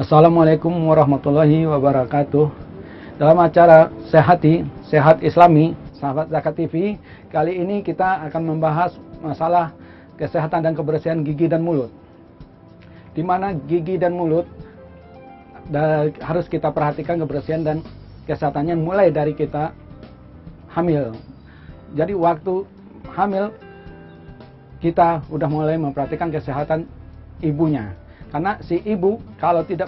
Assalamualaikum warahmatullahi wabarakatuh. Dalam acara Sehat Islami, sahabat Zakat TV, kali ini kita akan membahas masalah kesehatan dan kebersihan gigi dan mulut. Di mana gigi dan mulut harus kita perhatikan kebersihan dan kesehatannya mulai dari kita hamil. Jadi waktu hamil kita udah mulai memperhatikan kesehatan ibunya. Karena si ibu kalau tidak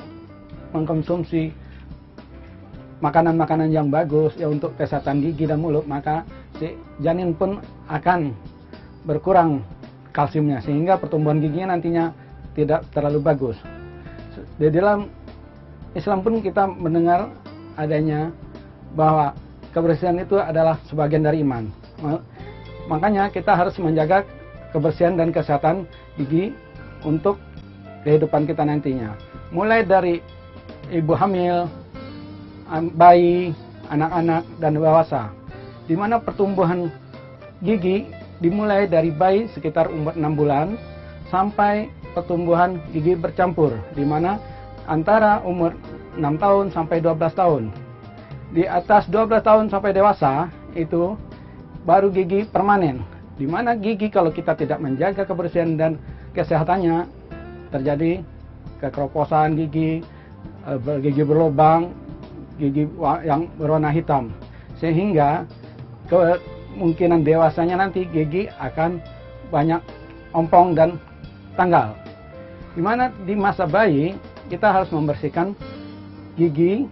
mengkonsumsi makanan-makanan yang bagus ya untuk kesehatan gigi dan mulut, maka si janin pun akan berkurang kalsiumnya sehingga pertumbuhan giginya nantinya tidak terlalu bagus. Di dalam Islam pun kita mendengar adanya bahwa kebersihan itu adalah sebagian dari iman. Makanya kita harus menjaga kebersihan dan kesehatan gigi untuk kehidupan kita nantinya. Mulai dari ibu hamil, bayi, anak-anak, dan dewasa. Di mana pertumbuhan gigi dimulai dari bayi sekitar umur 6 bulan sampai pertumbuhan gigi bercampur, di mana antara umur 6 tahun sampai 12 tahun. Di atas 12 tahun sampai dewasa itu baru gigi permanen, di mana gigi kalau kita tidak menjaga kebersihan dan kesehatannya terjadi kekeroposan gigi, gigi berlubang, gigi yang berwarna hitam, sehingga kemungkinan dewasanya nanti gigi akan banyak ompong dan tanggal. Dimana di masa bayi kita harus membersihkan gigi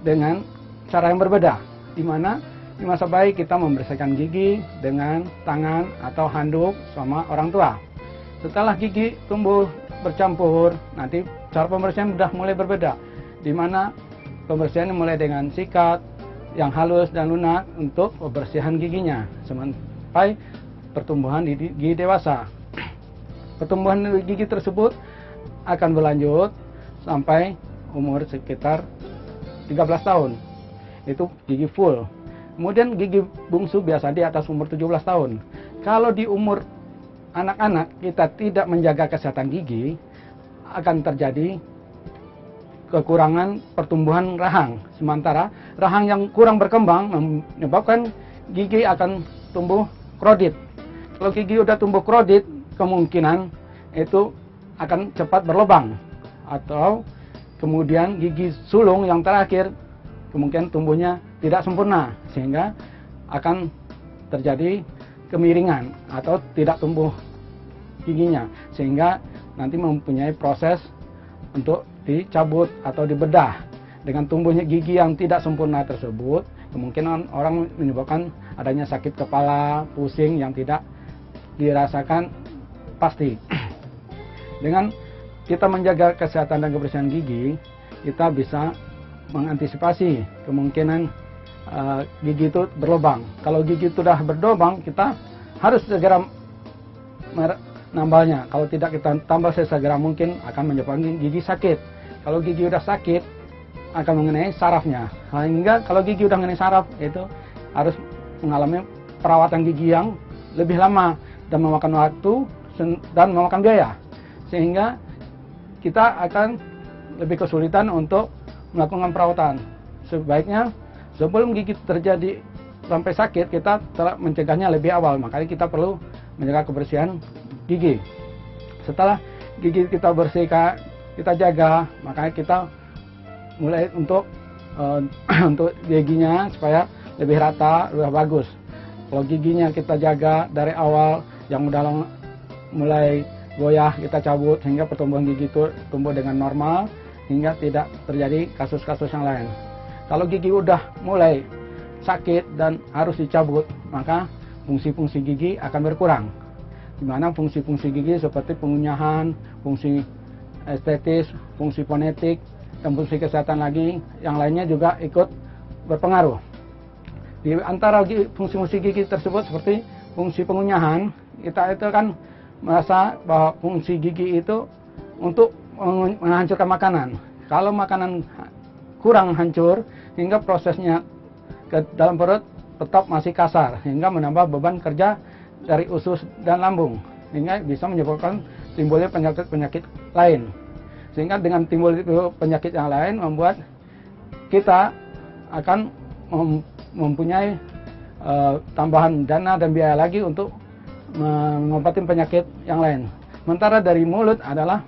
dengan cara yang berbeda. Dimana di masa bayi kita membersihkan gigi dengan tangan atau handuk sama orang tua. Setelah gigi tumbuh bercampur, nanti cara pembersihan sudah mulai berbeda. Dimana pembersihan mulai dengan sikat yang halus dan lunak untuk pembersihan giginya sampai pertumbuhan gigi dewasa. Pertumbuhan gigi tersebut akan berlanjut sampai umur sekitar 13 tahun. Itu gigi full. Kemudian gigi bungsu biasa di atas umur 17 tahun. Kalau di umur anak-anak kita tidak menjaga kesehatan gigi, akan terjadi kekurangan pertumbuhan rahang. Sementara rahang yang kurang berkembang menyebabkan gigi akan tumbuh krodit. Kalau gigi udah tumbuh krodit, kemungkinan itu akan cepat berlubang. Atau kemudian gigi sulung yang terakhir kemungkinan tumbuhnya tidak sempurna, sehingga akan terjadi kemiringan atau tidak tumbuh giginya, sehingga nanti mempunyai proses untuk dicabut atau dibedah. Dengan tumbuhnya gigi yang tidak sempurna tersebut, kemungkinan orang menyebabkan adanya sakit kepala, pusing yang tidak dirasakan pasti. Dengan kita menjaga kesehatan dan kebersihan gigi, kita bisa mengantisipasi kemungkinan gigi itu berlubang. Kalau gigi itu sudah berlubang, kita harus segera menambalnya. Kalau tidak kita tambal sesegera mungkin akan menyebabkan gigi sakit. Kalau gigi udah sakit akan mengenai sarafnya. Sehingga kalau gigi udah mengenai saraf itu harus mengalami perawatan gigi yang lebih lama dan memakan waktu dan memakan biaya. Sehingga kita akan lebih kesulitan untuk melakukan perawatan. Sebaiknya sebelum gigi terjadi sampai sakit, kita telah mencegahnya lebih awal. Makanya kita perlu menjaga kebersihan gigi. Setelah gigi kita bersihkan, kita jaga, makanya kita mulai untuk giginya supaya lebih rata, lebih bagus. Kalau giginya kita jaga dari awal, yang udah mulai goyah kita cabut sehingga pertumbuhan gigi itu tumbuh dengan normal, hingga tidak terjadi kasus-kasus yang lain. Kalau gigi udah mulai sakit dan harus dicabut, maka fungsi-fungsi gigi akan berkurang. Di mana fungsi-fungsi gigi seperti pengunyahan, fungsi estetis, fungsi fonetik, dan fungsi kesehatan lagi yang lainnya juga ikut berpengaruh. Di antara fungsi-fungsi gigi tersebut seperti fungsi pengunyahan, kita itu kan merasa bahwa fungsi gigi itu untuk menghancurkan makanan. Kalau makanan kurang hancur, hingga prosesnya ke dalam perut tetap masih kasar, hingga menambah beban kerja dari usus dan lambung, hingga bisa menyebabkan timbulnya penyakit-penyakit lain. Sehingga dengan timbul itu penyakit yang lain membuat kita akan mempunyai tambahan dana dan biaya lagi untuk mengobati penyakit yang lain. Sementara dari mulut adalah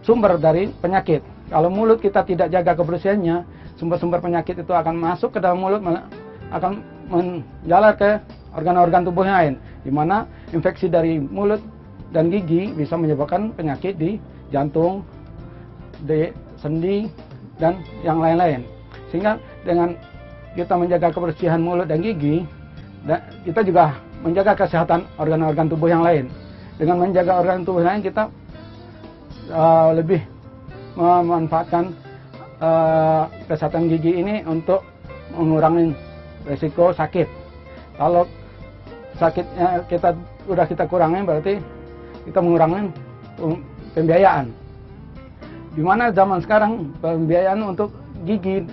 sumber dari penyakit. Kalau mulut kita tidak jaga kebersihannya, sumber-sumber penyakit itu akan masuk ke dalam mulut, akan menjalar ke organ-organ tubuh yang lain, di mana infeksi dari mulut dan gigi bisa menyebabkan penyakit di jantung, di sendi, dan yang lain-lain. Sehingga dengan kita menjaga kebersihan mulut dan gigi, kita juga menjaga kesehatan organ-organ tubuh yang lain. Dengan menjaga organ tubuh yang lain, kita lebih memanfaatkan kesehatan gigi ini untuk mengurangi risiko sakit. Kalau sakitnya kita kurangi, berarti kita mengurangi pembiayaan. Di mana zaman sekarang pembiayaan untuk gigi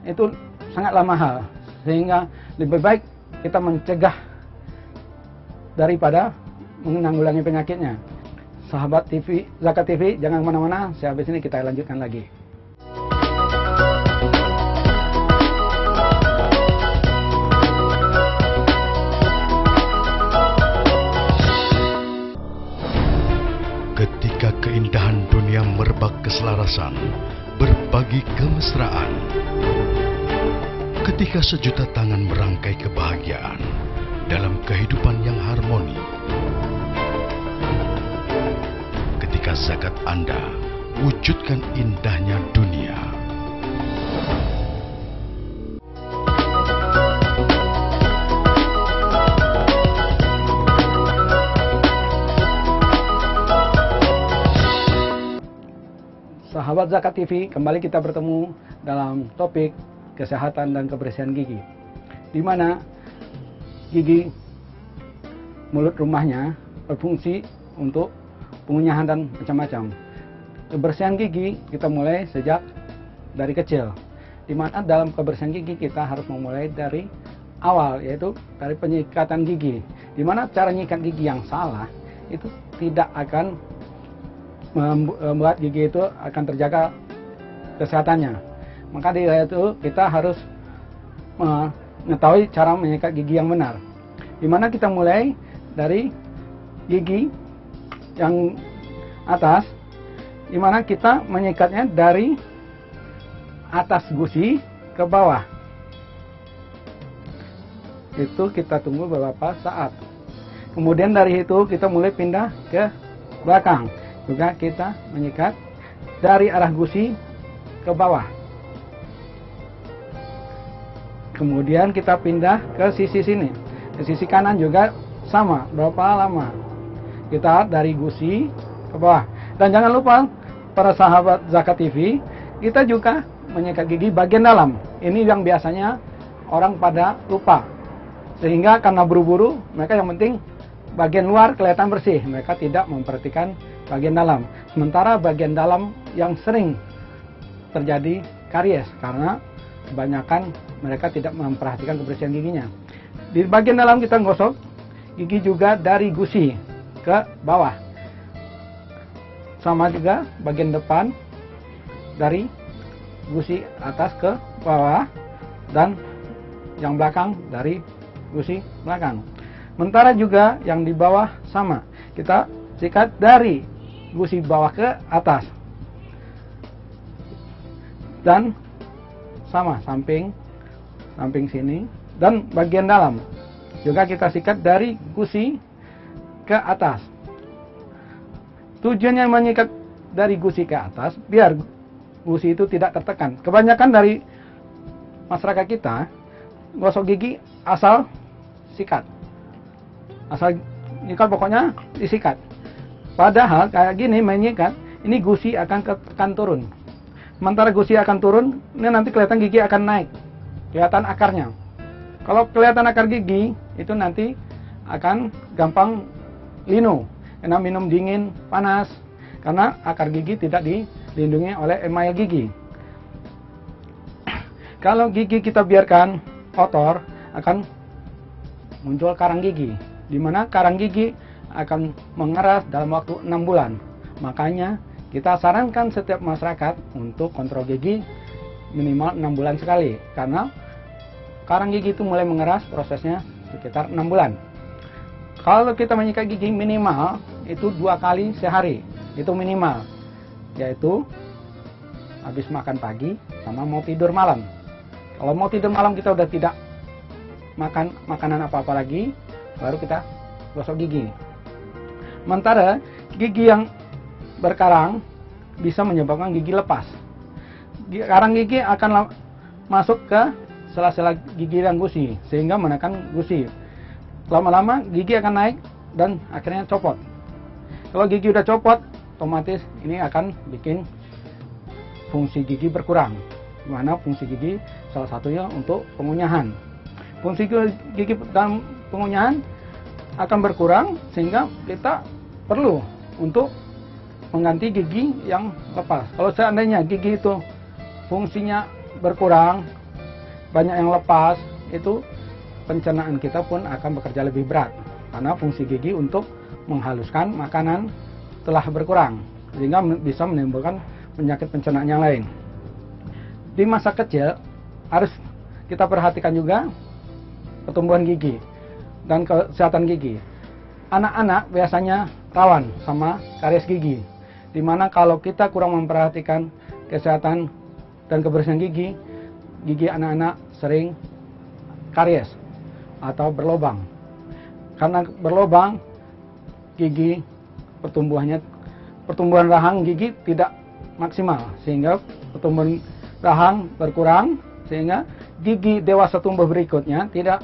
itu sangatlah mahal, sehingga lebih baik kita mencegah daripada menanggulangi penyakitnya. Sahabat TV, Zakat TV, jangan kemana-mana. Habis ini kita lanjutkan lagi. Ketika keindahan dunia merebak keselarasan, berbagi kemesraan. Ketika sejuta tangan merangkai kebahagiaan dalam kehidupan yang harmoni. Ketika zakat Anda wujudkan indahnya dunia. Sahabat Zakat TV, kembali kita bertemu dalam topik kesehatan dan kebersihan gigi, di mana gigi mulut rumahnya berfungsi untuk pengunyahan dan macam-macam. Kebersihan gigi kita mulai sejak dari kecil, di mana dalam kebersihan gigi kita harus memulai dari awal, yaitu dari penyikatan gigi, di mana cara nyikat gigi yang salah itu tidak akan membuat gigi itu akan terjaga kesehatannya. Maka dari itu kita harus mengetahui cara menyikat gigi yang benar, di mana kita mulai dari gigi yang atas, di mana kita menyikatnya dari atas gusi ke bawah. Itu kita tunggu beberapa saat. Kemudian dari itu kita mulai pindah ke belakang. Juga kita menyikat dari arah gusi ke bawah. Kemudian kita pindah ke sisi sini. Ke sisi kanan juga sama. Berapa lama? Kita dari gusi ke bawah. Dan jangan lupa para sahabat Zakat TV, kita juga menyikat gigi bagian dalam. Ini yang biasanya orang pada lupa. Sehingga karena buru-buru, mereka yang penting bagian luar kelihatan bersih. Mereka tidak memperhatikan bagian dalam. Sementara bagian dalam yang sering terjadi karies karena kebanyakan mereka tidak memperhatikan kebersihan giginya. Di bagian dalam kita gosok gigi juga dari gusi ke bawah. Sama juga bagian depan dari gusi atas ke bawah, dan yang belakang dari gusi belakang. Sementara juga yang di bawah sama. Kita sikat dari gusi bawah ke atas, dan sama samping sini, dan bagian dalam juga kita sikat dari gusi ke atas. Tujuannya menyikat dari gusi ke atas biar gusi itu tidak tertekan. Kebanyakan dari masyarakat kita gosok gigi asal sikat, pokoknya disikat. Padahal kayak gini menyikat, ini gusi akan tekan turun. Sementara gusi akan turun, ini nanti kelihatan gigi akan naik, kelihatan akarnya. Kalau kelihatan akar gigi, itu nanti akan gampang linu, karena minum dingin, panas, karena akar gigi tidak dilindungi oleh email gigi. Kalau gigi kita biarkan kotor, akan muncul karang gigi, di mana karang gigi akan mengeras dalam waktu 6 bulan. Makanya Kita sarankan setiap masyarakat untuk kontrol gigi minimal 6 bulan sekali, karena karang gigi itu mulai mengeras prosesnya sekitar 6 bulan. Kalau kita menyikat gigi minimal itu 2 kali sehari, itu minimal, yaitu habis makan pagi sama mau tidur malam. Kalau mau tidur malam kita udah tidak makan makanan apa-apa lagi, baru kita gosok gigi. Sementara gigi yang berkarang bisa menyebabkan gigi lepas. Karang gigi akan masuk ke sela-sela gigi dan gusi, sehingga menekan gusi. Lama-lama gigi akan naik dan akhirnya copot. Kalau gigi udah copot, otomatis ini akan bikin fungsi gigi berkurang. Dimana fungsi gigi salah satunya untuk pengunyahan. Fungsi gigi dalam pengunyahan akan berkurang, sehingga kita perlu untuk mengganti gigi yang lepas. Kalau seandainya gigi itu fungsinya berkurang, banyak yang lepas, itu pencernaan kita pun akan bekerja lebih berat, karena fungsi gigi untuk menghaluskan makanan telah berkurang, sehingga bisa menimbulkan penyakit pencernaan yang lain. Di masa kecil harus kita perhatikan juga pertumbuhan gigi dan kesehatan gigi. Anak-anak biasanya rawan sama karies gigi, dimana kalau kita kurang memperhatikan kesehatan dan kebersihan gigi, gigi anak-anak sering karies atau berlubang. Karena berlubang, gigi pertumbuhan rahang gigi tidak maksimal, sehingga pertumbuhan rahang berkurang, sehingga gigi dewasa tumbuh berikutnya tidak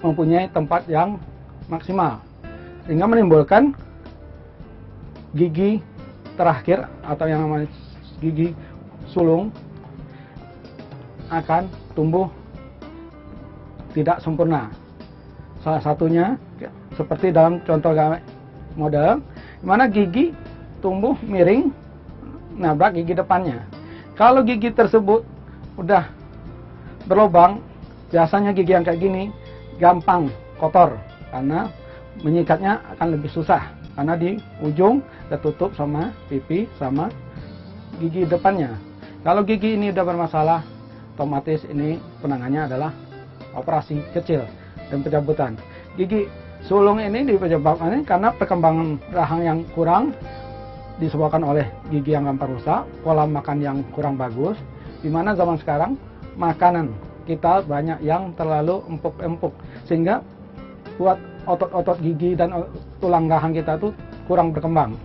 mempunyai tempat yang maksimal, sehingga menimbulkan gigi terakhir atau yang namanya gigi sulung akan tumbuh tidak sempurna. Salah satunya seperti dalam contoh model, di mana gigi tumbuh miring nabrak gigi depannya. Kalau gigi tersebut udah berlubang, biasanya gigi yang kayak gini gampang kotor, karena menyikatnya akan lebih susah, karena di ujung tertutup sama pipi sama gigi depannya. Kalau gigi ini udah bermasalah, otomatis ini penanganannya adalah operasi kecil dan pencabutan. Gigi sulung ini disebabkan karena perkembangan rahang yang kurang, disebabkan oleh gigi yang gampang rusak, pola makan yang kurang bagus, di mana zaman sekarang makanan kita banyak yang terlalu empuk-empuk, sehingga buat otot-otot gigi dan tulang rahang kita tuh kurang berkembang,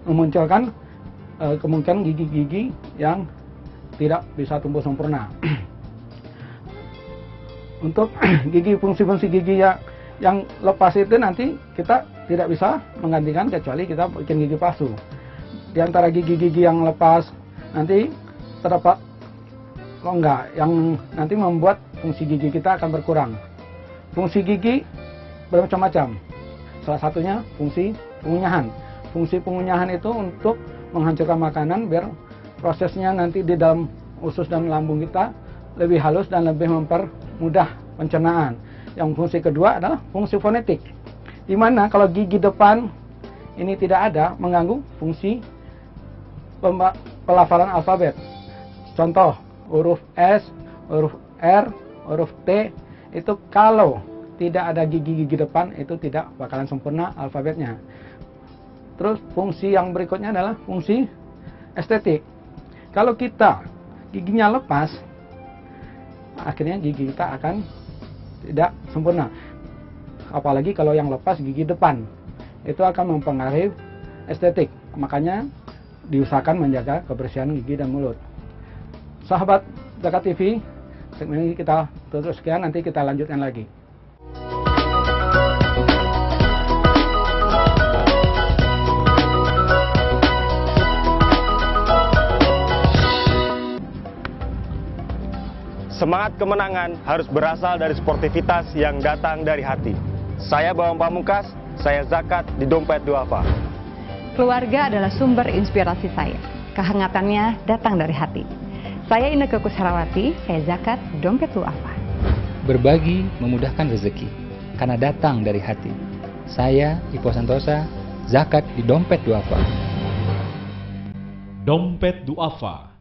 memunculkan kemungkinan gigi-gigi yang tidak bisa tumbuh sempurna. Untuk gigi, fungsi-fungsi gigi yang lepas itu nanti kita tidak bisa menggantikan kecuali kita bikin gigi palsu. Di antara gigi-gigi yang lepas nanti terdapat rongga yang nanti membuat fungsi gigi kita akan berkurang. Fungsi gigi bermacam-macam. Salah satunya fungsi pengunyahan. Fungsi pengunyahan itu untuk menghancurkan makanan biar prosesnya nanti di dalam usus dan lambung kita lebih halus dan lebih mempermudah pencernaan. Yang fungsi kedua adalah fungsi fonetik, di mana kalau gigi depan ini tidak ada, mengganggu fungsi pelafalan alfabet. Contoh, huruf S, huruf R, huruf T, itu kalau tidak ada gigi-gigi depan itu tidak bakalan sempurna alfabetnya. Terus fungsi yang berikutnya adalah fungsi estetik. Kalau kita giginya lepas, akhirnya gigi kita akan tidak sempurna. Apalagi kalau yang lepas gigi depan, itu akan mempengaruhi estetik. Makanya diusahakan menjaga kebersihan gigi dan mulut. Sahabat Zakat TV, segmen ini kita tutup sekian, nanti kita lanjutkan lagi. Semangat kemenangan harus berasal dari sportivitas yang datang dari hati. Saya Bambang Pamungkas, saya zakat di Dompet Duafa. Keluarga adalah sumber inspirasi saya. Kehangatannya datang dari hati. Saya Inneke Kusharawati, saya zakat di Dompet Duafa. Berbagi memudahkan rezeki, karena datang dari hati. Saya Ipo Santosa, zakat di Dompet Duafa. Dompet Duafa.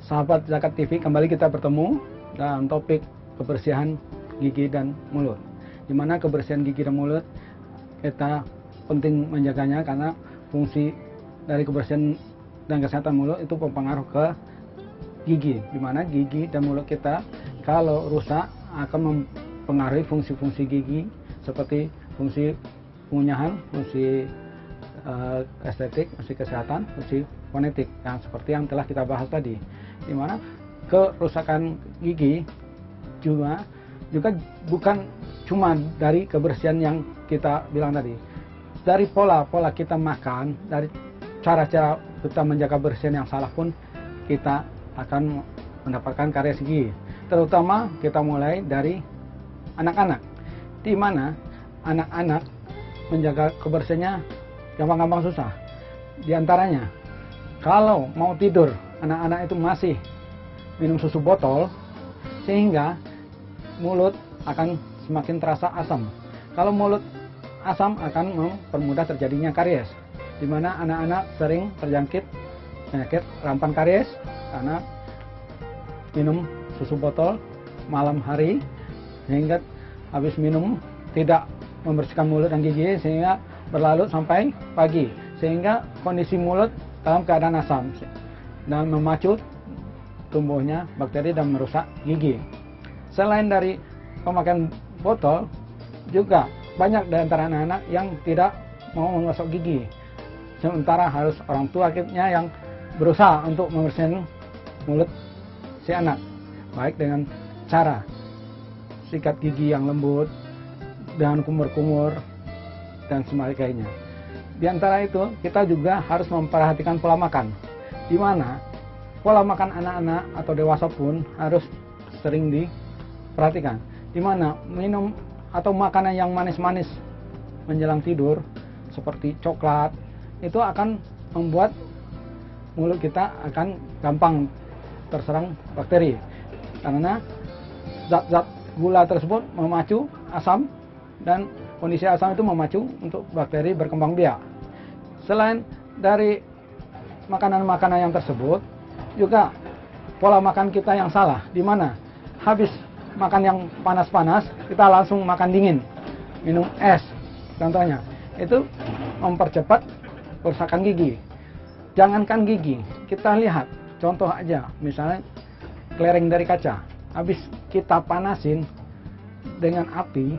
Sahabat Zakat TV, kembali kita bertemu dalam topik kebersihan gigi dan mulut. Di mana kebersihan gigi dan mulut kita penting menjaganya karena fungsi dari kebersihan dan kesehatan mulut itu berpengaruh ke gigi. Di mana gigi dan mulut kita kalau rusak akan mempengaruhi fungsi-fungsi gigi seperti fungsi pengunyahan, fungsi estetik, fungsi kesehatan, fungsi fonetik yang seperti yang telah kita bahas tadi. Di mana kerusakan gigi juga bukan cuma dari kebersihan yang kita bilang tadi, dari pola kita makan, dari cara-cara kita menjaga kebersihan yang salah pun kita akan mendapatkan karies gigi. Terutama kita mulai dari anak-anak, di mana anak-anak menjaga kebersihannya gampang-gampang susah. Di antaranya, kalau mau tidur, anak-anak itu masih minum susu botol, sehingga mulut akan semakin terasa asam. Kalau mulut asam akan mempermudah terjadinya karies, di mana anak-anak sering terjangkit penyakit rampan karies karena minum susu botol malam hari, sehingga habis minum tidak membersihkan mulut dan gigi sehingga berlarut sampai pagi, sehingga kondisi mulut dalam keadaan asam dan memacu tumbuhnya bakteri dan merusak gigi. Selain dari pemakaian botol, juga banyak dari antara anak-anak yang tidak mau menggosok gigi, sementara harus orang tua akhirnya yang berusaha untuk membersihkan mulut si anak, baik dengan cara sikat gigi yang lembut, dengan kumur-kumur, dan sebagainya. Di antara itu, kita juga harus memperhatikan pola makan, di mana pola makan anak-anak atau dewasa pun harus sering diperhatikan, di mana minum atau makanan yang manis-manis menjelang tidur seperti coklat itu akan membuat mulut kita akan gampang terserang bakteri, karena zat-zat gula tersebut memacu asam, dan kondisi asam itu memacu untuk bakteri berkembang biak. Selain dari makanan-makanan yang tersebut, juga pola makan kita yang salah, di mana habis makan yang panas-panas kita langsung makan dingin, minum es contohnya, itu mempercepat kerusakan gigi. Jangankan gigi, kita lihat contoh aja, misalnya kelereng dari kaca, habis kita panasin dengan api,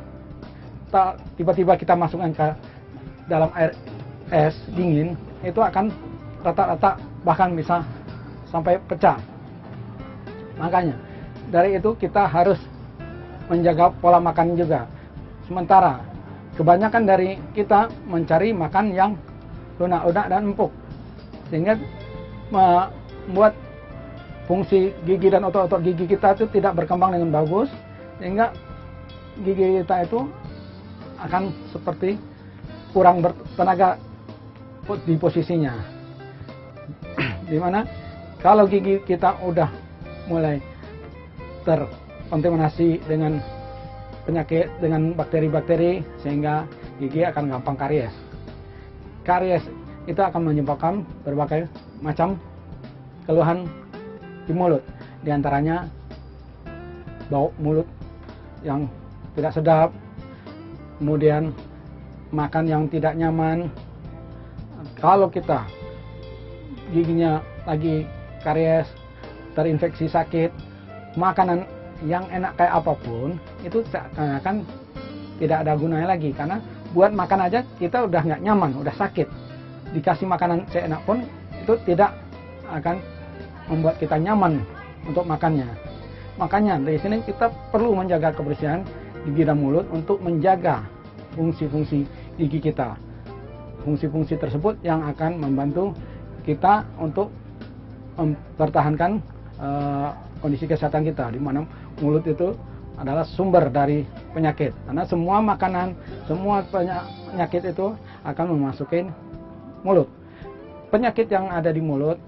tiba-tiba kita masukkan ke dalam air es dingin, itu akan retak-retak, bahkan bisa sampai pecah. Makanya dari itu kita harus menjaga pola makan juga. Sementara kebanyakan dari kita mencari makan yang lunak-lunak dan empuk, sehingga membuat fungsi gigi dan otot-otot gigi kita itu tidak berkembang dengan bagus, sehingga gigi kita itu akan seperti kurang bertenaga di posisinya. Dimana kalau gigi kita udah mulai terkontaminasi dengan penyakit, dengan bakteri-bakteri, sehingga gigi akan gampang karies. Karies itu akan menyebabkan berbagai macam keluhan di mulut, di antaranya bau mulut yang tidak sedap, kemudian makan yang tidak nyaman. Kalau kita giginya lagi karies, terinfeksi sakit, makanan yang enak kayak apapun itu akan tidak ada gunanya lagi, karena buat makan aja kita udah nggak nyaman, udah sakit. Dikasih makanan seenak pun itu tidak akan membuat kita nyaman untuk makannya. Makanya dari sini kita perlu menjaga kebersihan gigi dan mulut untuk menjaga fungsi-fungsi gigi kita. Fungsi-fungsi tersebut yang akan membantu kita untuk mempertahankan kondisi kesehatan kita, di mana mulut itu adalah sumber dari penyakit, karena semua makanan, semua penyakit itu akan memasuki mulut. Penyakit yang ada di mulut,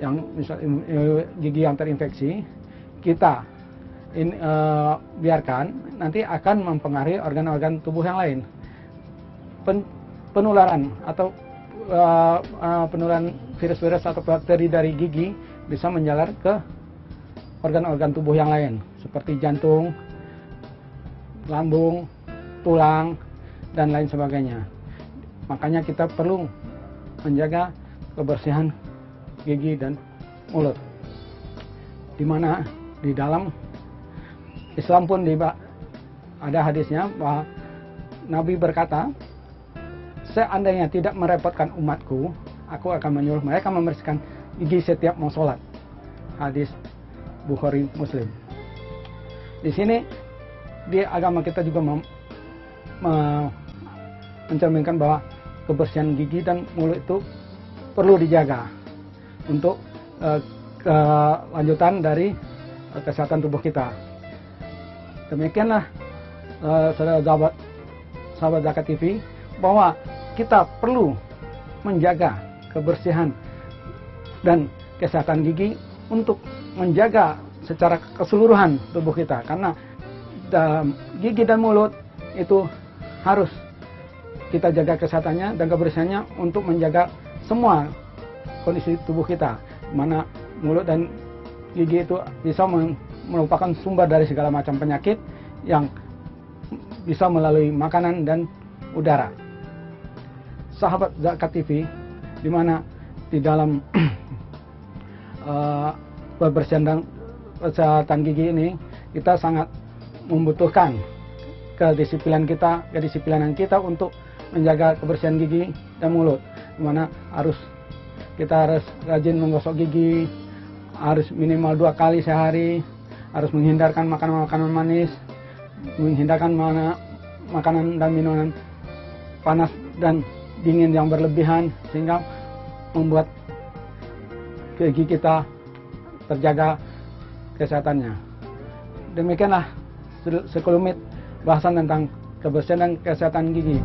yang misalnya gigi yang terinfeksi, kita biarkan, nanti akan mempengaruhi organ-organ tubuh yang lain. Penularan atau penularan virus-virus atau bakteri dari gigi bisa menjalar ke organ-organ tubuh yang lain seperti jantung, lambung, tulang, dan lain sebagainya. Makanya kita perlu menjaga kebersihan gigi dan mulut. Dimana di dalam Islam pun ada hadisnya bahwa Nabi berkata, seandainya tidak merepotkan umatku, aku akan menyuruh mereka membersihkan gigi setiap mau sholat. Hadis Bukhari Muslim. Di sini di agama kita juga mencerminkan bahwa kebersihan gigi dan mulut itu perlu dijaga untuk kelanjutan dari kesehatan tubuh kita. Demikianlah sahabat Zakat TV, bahwa kita perlu menjaga kebersihan dan kesehatan gigi untuk menjaga secara keseluruhan tubuh kita, karena gigi dan mulut itu harus kita jaga kesehatannya dan kebersihannya untuk menjaga semua kondisi tubuh kita, mana mulut dan gigi itu bisa merupakan sumber dari segala macam penyakit yang bisa melalui makanan dan udara. Sahabat Zakat TV, di mana di dalam kebersihan dan kesehatan gigi ini kita sangat membutuhkan kedisiplinan kita untuk menjaga kebersihan gigi dan mulut, di mana kita harus rajin menggosok gigi, harus minimal 2 kali sehari, harus menghindarkan makanan-makanan manis, menghindarkan makanan dan minuman panas dan dingin yang berlebihan, sehingga membuat gigi kita terjaga kesehatannya. Demikianlah sekelumit bahasan tentang kebersihan dan kesehatan gigi.